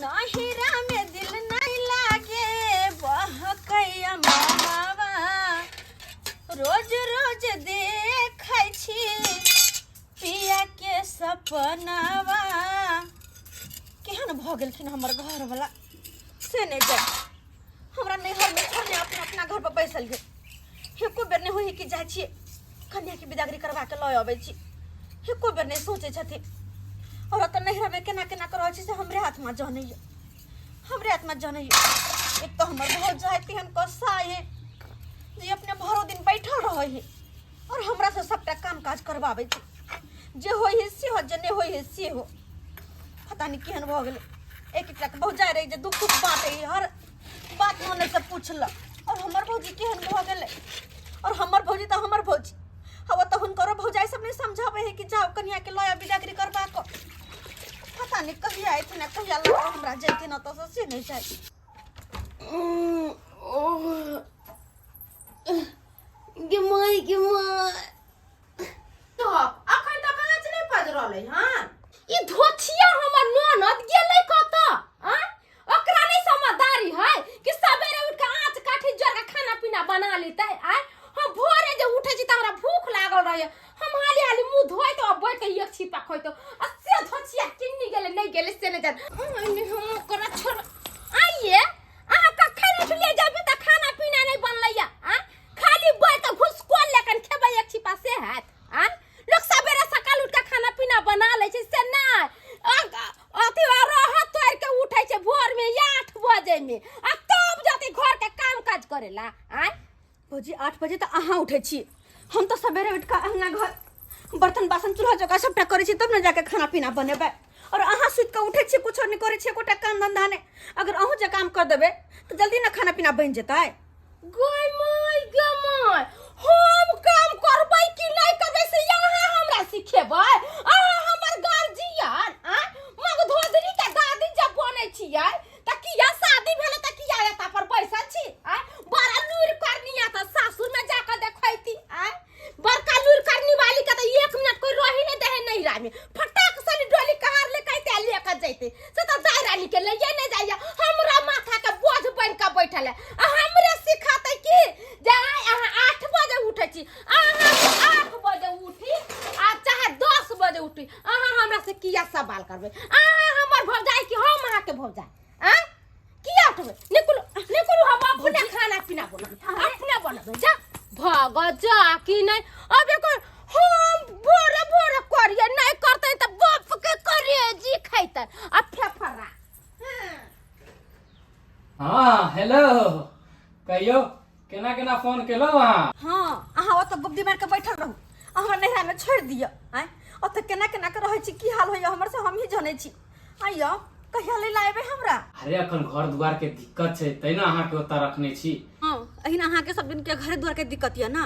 नहिरा में दिल नहीं लागे बहकैया मामावा रोज रोज देखै छी पिया के सपनावा केहन भ गेलखिन हमर घर वाला से नहीं जाए हमरा नैहर में छोड़ने अपना अपना घर पर बैसल है एको बेर नहीं होई कि जाय छी कन्या के विदागरी करवा के लय अबै छी एको बेर नहीं सोचे छथिन और तो नैहरा में केना केना करो छी से हमरे हाथ में जानैय हमरे हाथ में जानैय एक तो हमर बहुत जाति हम कसा है जे अपने भरो दिन बैठल रहे है और हमरा से सबटा काम काज करवावे छी जे होई है से हो जे नहीं होई है से हो पता नहीं केहन भ गेलै एक एक बहुत जाय रही जे दुख दुख बाटे हर बात मन से पूछल और हमर भौजी केहन भ गेलै और हमर भौजी तो हमर भौजी हवा तो हुनकर भौजाई सब नहीं समझावे है कि जाओ कन्या के लया विदागरी करबा को पता नहीं कहिया आइथिन ना कहिया लगा हमरा जैथिन न तो से नहीं जाय गिमाई तो अखन तक कांच नहीं पज रहलै हां ई धोछिया हमर ननद गेलै कत हां ओकरा नहीं समझदारी है कि सवेरे उठ के आंच काठी जोर के खाना पीना बना लेतै आय हम भोरे जे उठै छी त हमरा भूख लागल रहै हम हाली हाली मुंह धोइ तो बैठ के एक छिपा खोइ तो अस्से धोछिया किन्नी गेलै नहीं गेलै से नहीं जान हम ओकरा छोड़ आइए आहा कखै नहीं ले जाबे त खाना पीना नहीं बनलैया हां खाली बैठ के घुसकोल लेकन खेबै एक छिपा से हाथ हां लोग सवेरे सकाल उठ के खाना पीना बना ले छै से नहीं अथी रहत तोड़ के उठै छै भोर में 8 बजे में आ तब जाते घर के काम काज करेला आय भौजी 8 बजे तो अहाँ उठे छी हम तो सवेरे उठ के अंगना घर बर्तन बासन चूल्हा चौका सबटा करे छी तब न जाके खाना पीना बनेबै और अहाँ सुत के उठे छी कुछ नहीं करे छी कोटा काम धंधा ने अगर अहू जे काम कर देबे तो जल्दी ना खाना पीना बन जेतै गमय हम काम करबै कि नहीं करबै से यहाँ हमरा सिखेबै अहाँ हमर गार्जियन आ मगधोदरी के दादी जब बनै छियै त किया शादी भेलै त किया एता पर बैसल छी आ बड़ा लूर करनिया त सासुर में जाके देखैती आ बड़का लूर करनी वाली के त 1 मिनट कोई रही नहीं देहे नैहरा में फटाक से डोली कहार ले कहते लेके जैते से त दाई रानी के ले नहीं जाइया हमरा माथा के बोझ बन के बैठल है हमरे सिखाते कि जे अहाँ 8 बजे उठै छी अहाँ 8 बजे उठी आ चाहे 10 बजे उठी अहाँ हमरा से किया सवाल करबै अहाँ हमर भौजाई कि हम अहाँ के भौजाई आ किया उठबै निकुल हम अपने खाना पीना बनबै अपने बनबै जा भाग जा कि नहीं अब एक हम भोरे भोरे करिए नहीं करते त बाप के करिए जी खैते आ फेफरा हाँ हेलो कहियो केना केना फोन केलो वहाँ हां अहाँ ओत गुब्दी मार के बैठल रहू अहाँ नैहरा में छोड़ दियो आय ओत केना केना के रहै छी की हाल होय हमर से हम ही जानै छी आइयो कहिया ले लाएबे हमरा अरे अखन घर दुआर के दिक्कत छै तैना अहाँ के ओता रखने छी हां अहिना अहाँ के सब दिन के घर दुआर के दिक्कत या ना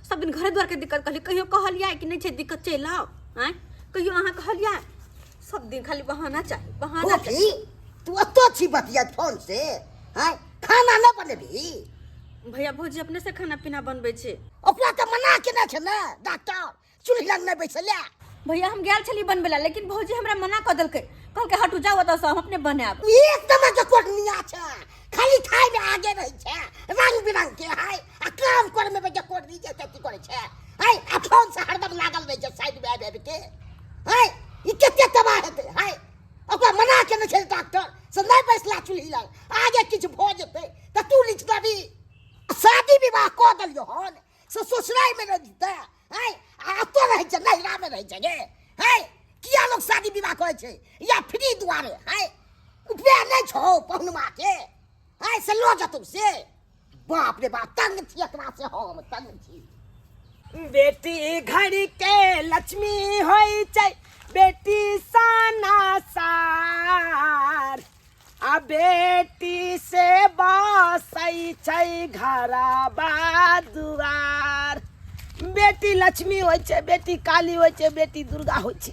सब दिन घर दुआर के दिक्कत कहियो कहलिया कि नहीं छै दिक्कत चल आओ आय कहियो अहाँ कहलिया सब दिन खाली बहाना चाहिए तू अतो छी बतिया फोन से हां खाना न बनेबी भैया भौजी अपने से खाना पीना बनबै छै ओकरा त मना केना छै ना डॉक्टर चूल्ही लग नहीं बैसले भैया हम गेल छली बनबे ला लेकिन भौजी हमरा मना क देलकै कहलकै हटू जाओ ओतऽ से हम अपने बनाब एकदम के कोटनिया छै खाली खाइ में आगे रही छै रंग बिरंग के है आ काम करे में जे कोटनी जे की करे छै है आ फोन से हरदम लागल रही छै साइड में आबे के है ई केते तबाह हेतै है ओकरा मना केने छै डॉक्टर से नहीं बैसला चूल्ही लग आगे किछ भ जेतै त तू लिख दबी शादी विवाह क दलियो हन से ससुराल में रह जेतै है आ तो रह छै नैहरा में रह छै गे है किया लोग शादी विवाह करे छै या फ्री दुआरे है उपाय नहीं छो पहुनमा के है से लो जतौ से बाप रे बाप तंग छी एकरा से हम तंग छी बेटी घर के लक्ष्मी होई छै बेटी साना सार आ बेटी से बसै छै घरबा दुआर बेटी लक्ष्मी होय छै बेटी काली होय छै बेटी दुर्गा होय छै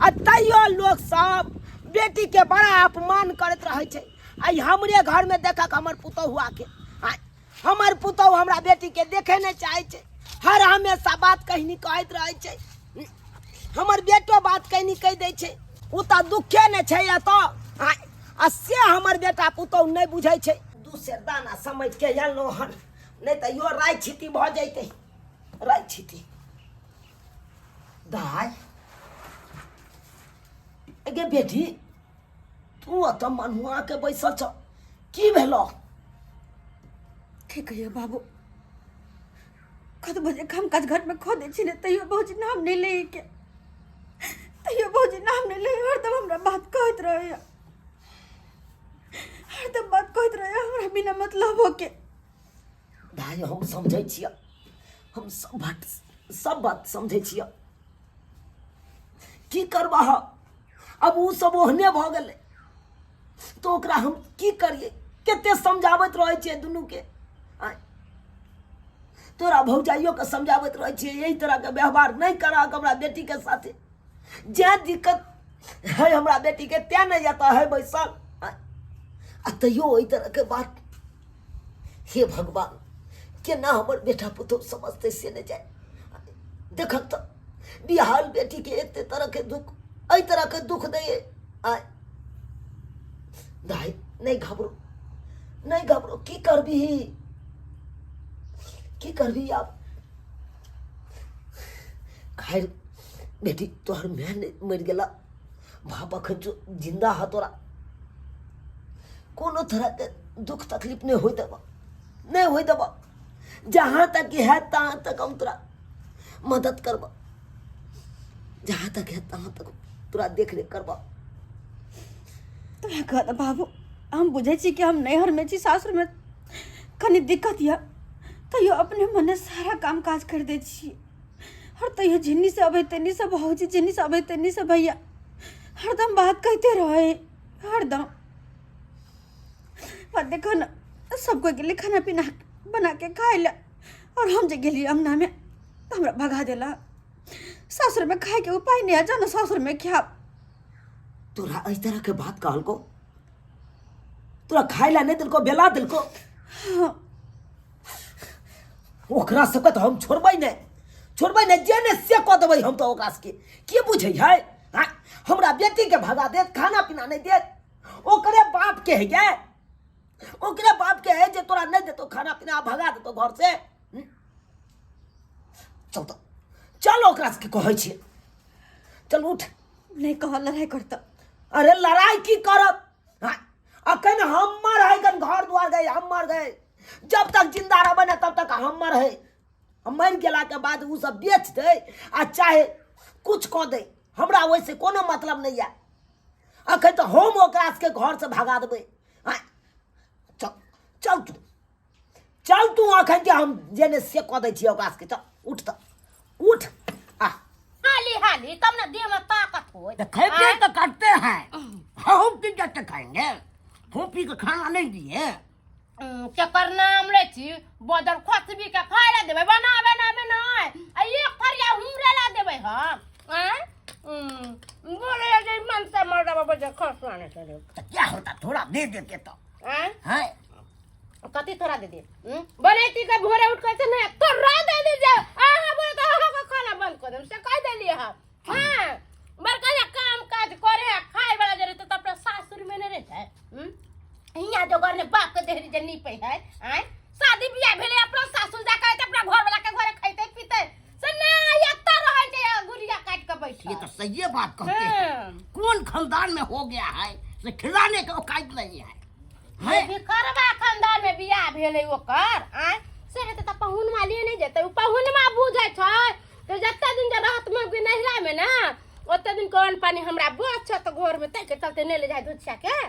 आ तैयो लोग सब बेटी के बड़ा अपमान करत रहे छै आई हमरे घर में देखक हमर पुतौहुआ के हमर पुतौह हमरा बेटी के देखे नहीं चाहे छै हर हमेशा बात कहनी कहत रहे छै हमर बेटो बात कहनी कह दे छै उ त दुखे ने छै या तो आ से हमर बेटा पुतौह नहीं बुझै छै। दूसर दाना समझ के अनलो हन, नहीं तो यो राय छिती भ जैते। राय छिती दाय गे बेटी, तू अत मनुआ के बैसल छ, की भेलो? की कहियो बाबू, कत बजे काम काज घर में खो दै छी ने, तैयो भौजी नाम नहीं ले के, तैयो भौजी नाम नहीं ले, हरदम हमरा बात कहत रहे, हरदम बात कहत रहे हमरा बिना मतलब हो के। दाय हम समझै छियै, हम सब बात समझै छियै, की करबह? अब उ सब ओहने भ गेलै तो ओकरा हम की करिए? कते समझावत रहै छियै दुनू के। तोरा भौजाइयो के समझावत रहे छियै यही तरह के व्यवहार नहीं करा हमरा बेटी के साथे। जे दिक्कत है हमरा बेटी के त्या नहीं जाता है बैसल, तैयो ओई तरह के बात। हे भगवान, केना हमर बेटा पुतौह समझते से नहीं जाए। देखक तो बिहार बेटी के एते तरह के दुख, एई तरह के दुख दे। दाई नहीं घबरो, नहीं घबरो, की करबी? की करबी आप? खैर बेटी तोहर मैं मर गेला, बाप अखन जो जिंदा है, तोरा कोनो तरह के दुख तकलीफ नहीं होई देबा, नहीं होई देबा। जहां तक है तहां तक हम तोरा मदद करबा, जहां तक है तहां तक तोरा देख रेख करबा। तो कहता बाबू, हम बुझे छी कि हम नैहर में छी, सासुर में कनी दिक्कत या, तैयो अपने मने सारा काम काज कर दे छी। और तैयो जिन्नी से अबे तेनी से भौजी, जिन्नी से अबे तेनी से भैया, हरदम बात कहते रहे, हरदम। पर देखो ना, सबको के लिए खाना पीना बना के खाए ला, और हम जे गेली अमना में तो हमरा भगा देला। सासुर में खाए के उपाय नहीं आ, जाना सासुर में क्या। तोरा इस तरह के बात कहल को? तोरा खाए ला नहीं दिल को, बेला दिल को? हाँ। ओकरा सबके तो हम छोड़बै नहीं, जेने से कह देबै हम तो ओकरा सबके। के बुझै है? हमरा बेटी के भगा देत, खाना पीना नहीं देत, ओकरे बाप के है गे, ओकरे बाप के है जे तोरा नहीं देतो खाना पीना, भगा देतो घर से। चल तो चल, ओकरा सबके कहै छियै, चल उठ। नहीं कह लड़ाई करता। अरे लड़ाई की करब? अखन हमर है, गन घर द्वार गए, हमर गए। जब तक जिंदा रहबे ना तब तक हमर है। हम मर गेला के बाद उ सब बेच दे आ चाहे कुछ कह दे, हमरा वैसे कोनो मतलब नहीं है। अखन तो हम ओकरा के घर से भगा देबे। चल चल तू, चल तू, अखन के हम जेने से कह दे छी ओकरा के। चल उठ तो उठ। हाली हाली तब ना देह में ताकत हो। खेपे तो करते हैं, हम की जैसे खाएंगे, फूफी को खाना नहीं दिए। केकर नाम ले छी, बदल खसबी के खाए ला देबे, बनावे ना आ एक फरिया हमरे ला देबे हम। बोले जे मन से मरदा बजे खसवाने चले। तो क्या होता, थोड़ा दे देते तो है। कति थोड़ा दे दे, बनेती के भोरे उठ के नहीं थोड़ा दे दीजिए। आहा बोले तो आहा का खाना बंद कर दे, से कह देलिए हम। हां बड़का काम काज करे, खाए वाला जरे तो अपना सासुर में नहीं रहता। हिया जो घर ने बाप के देहरी जनी पे है, शादी बियाह भेले अपना सासुर जा के अपना घर वाला के घरे खाइते पीते से ना यत्ता रहे जे गुड़िया काट के बैठ। ये तो सही बात कहते हैं। कौन खानदान में हो गया है से खिलाने का औकात नहीं है। है भिखरवा खानदान में बियाह भेले ओकर, से हेते त पहुन वाली नहीं जेते, पहुन मा बुझै छै। तो जत्ता दिन जे रहत में भी नहिरा में ना, ओते दिन कोन पानी हमरा बच छ तो घर में तै के चलते ने ले जाय दूध छा के।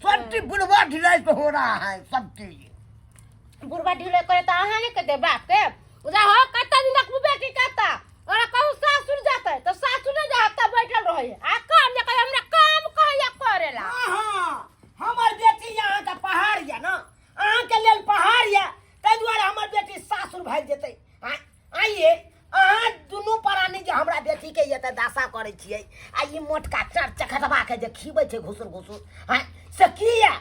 सब चीज बुढ़वा ढिलाई पे हो रहा है, सब चीज बुढ़वा ढिले करे त अहाँ ने के दे बाप के उजा हो। कत्ता दिन रखबू बेटी कहता और कहू सासुर जाते तो सासुर ने जाता बैठल रहे आ काम जे कहे हमरा काम कहया करेला। हां हमर बेटी यहाँ का पहाड़ या ना, अहाँ के लेल पहाड़ या, तै दुआरे हमर बेटी सासुर भाग जेतै। आइए अहाँ दुनू प्राणी जे हमरा बेटी के ये त दासा करे छियै, आ ई मोटका चार चखटबा के जे खीबै छै घुसुर घुसुर, से किया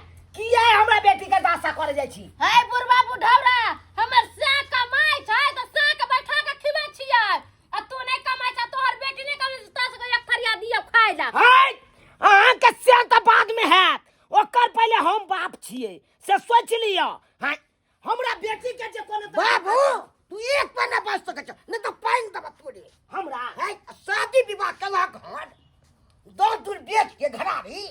हमरा बेटी के दासा करे जाइ छी? है बुढ़वा बुढ़ौरा हमर से कमाई छै त से के बैठा के खिबै छियै, आ तू नहीं कमाई छ, तोहर बेटी नहीं कमाई छ, तस के एक फरिया दियो खाए ला। है अहाँ के से त बाद में है, ओकर छिए से सोच लियो। हां हमरा बेटी के जे कोनो बाबू तू एक पन्ना बस तो कच नहीं तो पाइन दबा तोड़े हमरा है शादी विवाह कला घर दो दूर बेच के घरारी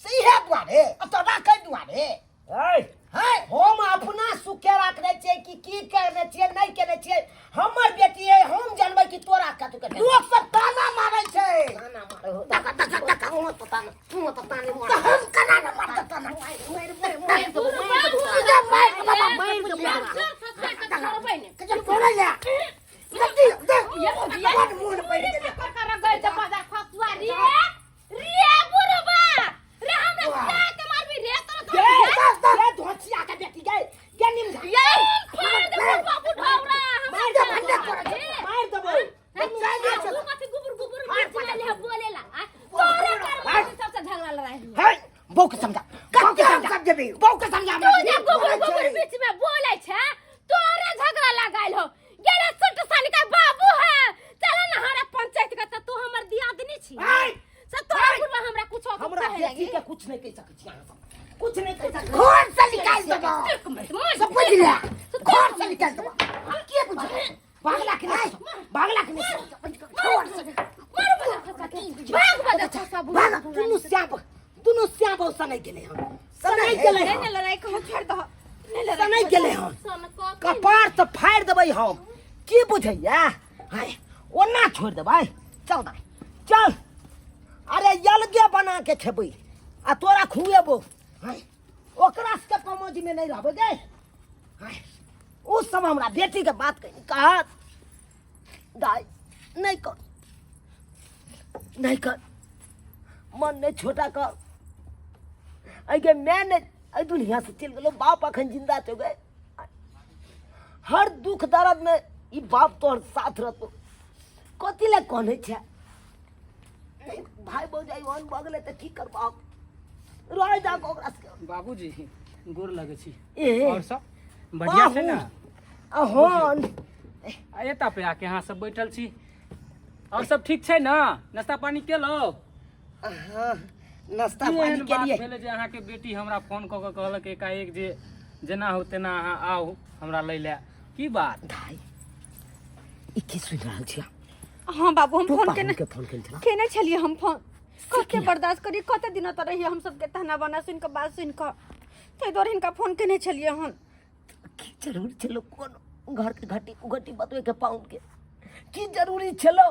सही है द्वारे तो राखे द्वारे है है हम अपना सुखे रखने छिए कि की करने छिए नहीं करने छिए हमर बेटी है हम जानबै कि तोरा का तू के लोग सब ताना मारे छे ताना मारे हो तका तका तका वो तो ताने तो हम कना न मार ताना मार दो कजन कोना ले जल्दी दे ये बात मुंह पे के कर गए त बाजार फसुआ रे बुरबा रे हमरा क्या के मारबी रे तो ये धोचिया के बेटी गए के निम ये फाड़ दे बाबू ढौरा मार दे भंडे कर मार देबो गुबुर मार बोलेला तोरे कर सबसे झगड़ा लड़ाई है बौ के समझा सब देबी बौ के समझा तू जे गुबुर बीच में बोले छे तोरे झगड़ा लगाइल हो गेले सुट साल का बाबू है चल ना हमारा पंचायत का त तू हमर दियादनी छी से तोरा गुरबा हमरा कुछ हमरा बेटी के कुछ नहीं कह सकै छी अहाँ सब कुछ नहीं कह सकै घर से निकाल दो सब बुझ ले घर से निकाल दो हम के बुझे बागला के नहीं छोड़ से मार बजा फसा के भाग बजा फसा भाग दुनु श्याम बौ सनै गेले हम सनै गेले नहीं लड़ाई को छोड़ दो नहीं सनै गेले हम सन को कपार तो फाड़ देबै हम की बुझैया हाय ओना छोड़ देबै चल दाई चल अरे यलगे बना के खेबै आ तोरा खुएबो हाय ओकरा से कमोजी में नहीं रहबै गे हाय उस समय हमरा बेटी के बात कहा दाई नहीं कर मन ने छोटा कर अगे मैंने आई दुनिया से चल गलो बाप अखन जिंदा तो गए हर दुख दर्द में ई बाप तोहर साथ रहतो कथी ले कहने छे भाई भौजाई वन बगले त की करबा रह जा ओकरा से बाबूजी गोर लगे छी ए और सब बढ़िया छै ना अहन एता पे आके यहाँ सब बैठल छी और सब ठीक छै ना नाश्ता पानी केलो नाश्ता की पानी एहन के बात लिए भेलै जे अहाँ के बेटी हमरा फोन क के कहलक एकाएक जे जेना हो तेना अहाँ आउ हमरा लै ले की बात भाई ई की सुन रहल छी हाँ बाबू हम तू फोन पाहुन केने के फोन केने केने छलिए हम फोन कते किया? बर्दाश्त करी कते दिन त रही हम सब के ताना बना सुन के बात सुन के तै दोर हिनका फोन केने छलिए हम की जरूरी छलो कोन घर के घटी उघटी बतवे के पाउन के की जरूरी छलो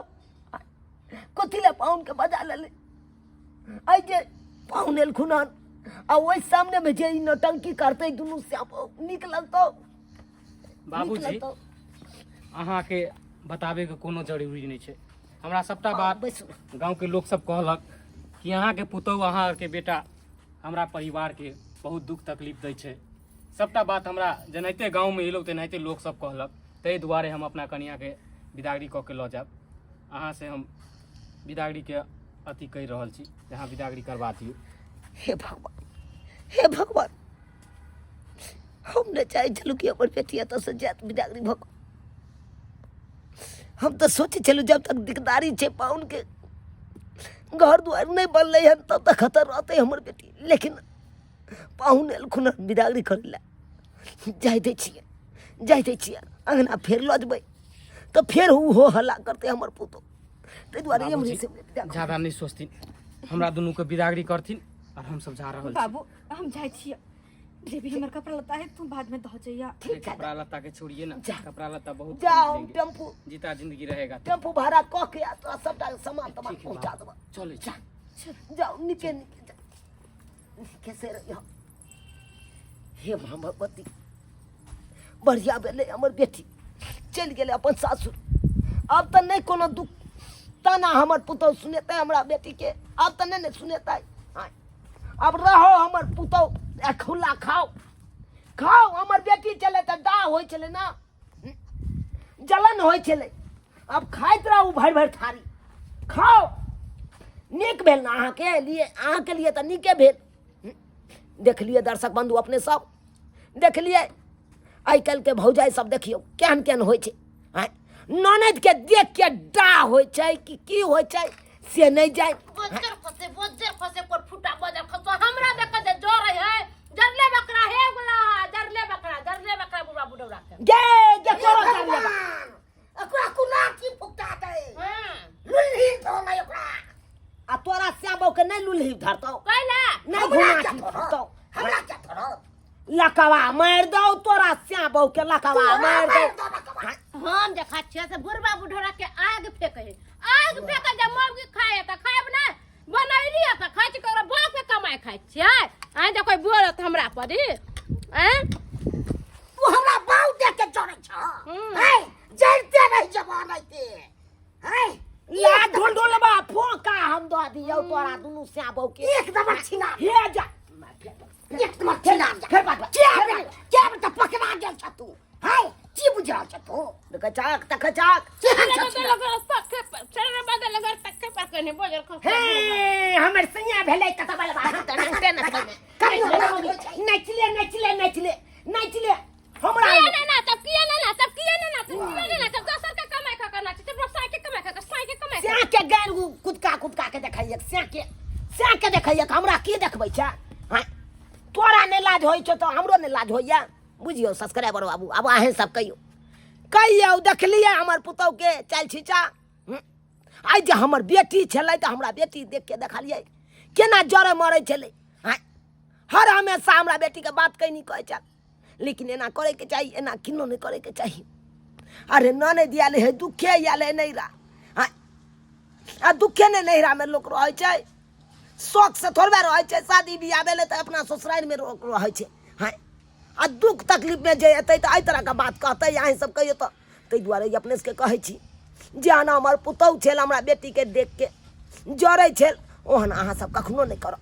कथी ले पाउन के बजा ले आई जे पाउन एल खुनान आ ओइ सामने में जे ई नौटंकी करते दुनु से निकलल तो बाबूजी अहाँ के बताबे के कोनो जरूरी नहीं छै हमरा सबटा बात गांव के लोग सब कहलक कि अहाँ के पुतौ अहाँ के बेटा हमरा परिवार के बहुत दुख तकलीफ दै छै सबटा बात हमरा जेनाहिते गांव में एलो तेनाहिते लोग सब कहलक ताहि दुआरे हम अपना कन्या के विदागरी कऽ के लऽ जायब अहाँ से हम विदागरी के अथी कहि रहल छी जे अहाँ विदागरी करबा दियौ हे भगवान हम न चाहे छलू कि हमर बेटी एतऽ से जात विदागरी भक हम तो सोचे चलू जब तक दिकदारी छे पाउन के घर द्वार नहीं बनले हन तब तक खतर रहते हमर बेटी लेकिन पाहुन एलखुन विदागरी करला जाय दै छियै अंगना फेर लऽ जेबै तो फेर हो हल्ला करते हमर पुतो ताहि दुआरे हमरे से ज्यादा नहीं सोचथिन हमरा दुनू के विदागरी करथिन और हम सब जा रहल छी बाबू हम जाय छिए जे भी हमर कपड़ा लता है तुम बाद में दह जइया ठीक है कपड़ा लत्ता के छोड़िए ना कपड़ा लत्ता बहुत जाओ खरीद लेंगे। टेम्पू जीता जिंदगी रहेगा टेम्पू भाड़ा कह के आ तो सबटा सामान तमान ठीक है पहुंचा बाबू। देबा चले जाओ नीचे कैसे रहियो हे भगवती बढ़िया भेले हमर बेटी चल गेले अपन सासुर अब तो नहीं कोनो दुख तना हमर पुतौ सुनेते हमरा बेटी के अब तो नहीं सुनेते अब रहो हमर पुतौ खुला खाओ हमर बेटी चले तो डा होय चले ना जलन होय चले अब खाइत रहू भरि थारी खाओ नीक भेल ना अहाँ के लिए तो नीके भेल देख लिए दर्शक बंधु अपने सब देख लिए आइ काल्हि के भौजाई सब देखियो केहन केहन होइ छै ननद के देख के डा होइ छै कि की होइ छै से नहीं जाए बोझर फसे पर फुटा बोझर खसो हमरा देख के डर है जरले के घुमा के तो हमरा क्या थोड़ा लकवा मार दो तोरा श्याम बहू के लकवा मार दो हम देखा छियै से बुढ़बा बुढ़ौरा के आग फेंके आग फेंके जब मौगी खाए त खाएब ना बनैली त खाइ छी ककरो बाप के कमाई खाइ छियै आ जे कोई बोलत हमरा परी तू हमरा बाऊ दे के जोड़े छ है जड़ते नहीं जवान आइते है ला ढोल ढोलबा फोका हम दो दियौ तोरा दुनु श्याम बहू के एकदम छिना हे जा एकदम छिना फेर बात क्या बता पकड़ा गेल छ तू है की बुझा छ तू देख चाक तक चाक हे हमर सैया भेलै त बलबा नचले हमरा स्या के गान कुदका के देखैय स्या के देखैय हमरा की देखबै छ तोरा ने लाज होई छ तो हमरो ने लाज होइया बुझियो सब्सक्राइबर बाबू अब अहें सब कहियो देखलिए हमर पुतौ के चल छिचा आई जे हमर बेटी छलै त हमरा बेटी देख के देखलिए केना जरे मरै छलै हर हमेशा हमरा बेटी के बात कहीं नहीं कहै चल लेकिन एना करे के चाहिए एना किनो नहीं करे के चाहिए अरे न नहीं दिया ले दुखे या ले नहीं रहा आ दुखे ने नहिरा में लोग रहै छै शौक से थोड़बे रहै छै शादी बियाह भेलै त अपना ससुराल में रहै छै आ दुख तकलीफ में जे एतै त एहि तरह के बात कहतै अहीं सब कहियो त तै दुआरे अपने से कहै छी जे आना हमर पुतौ छल हमरा बेटी के देख के जरै छल ओहन अहाँ सब कखनो नहीं करब।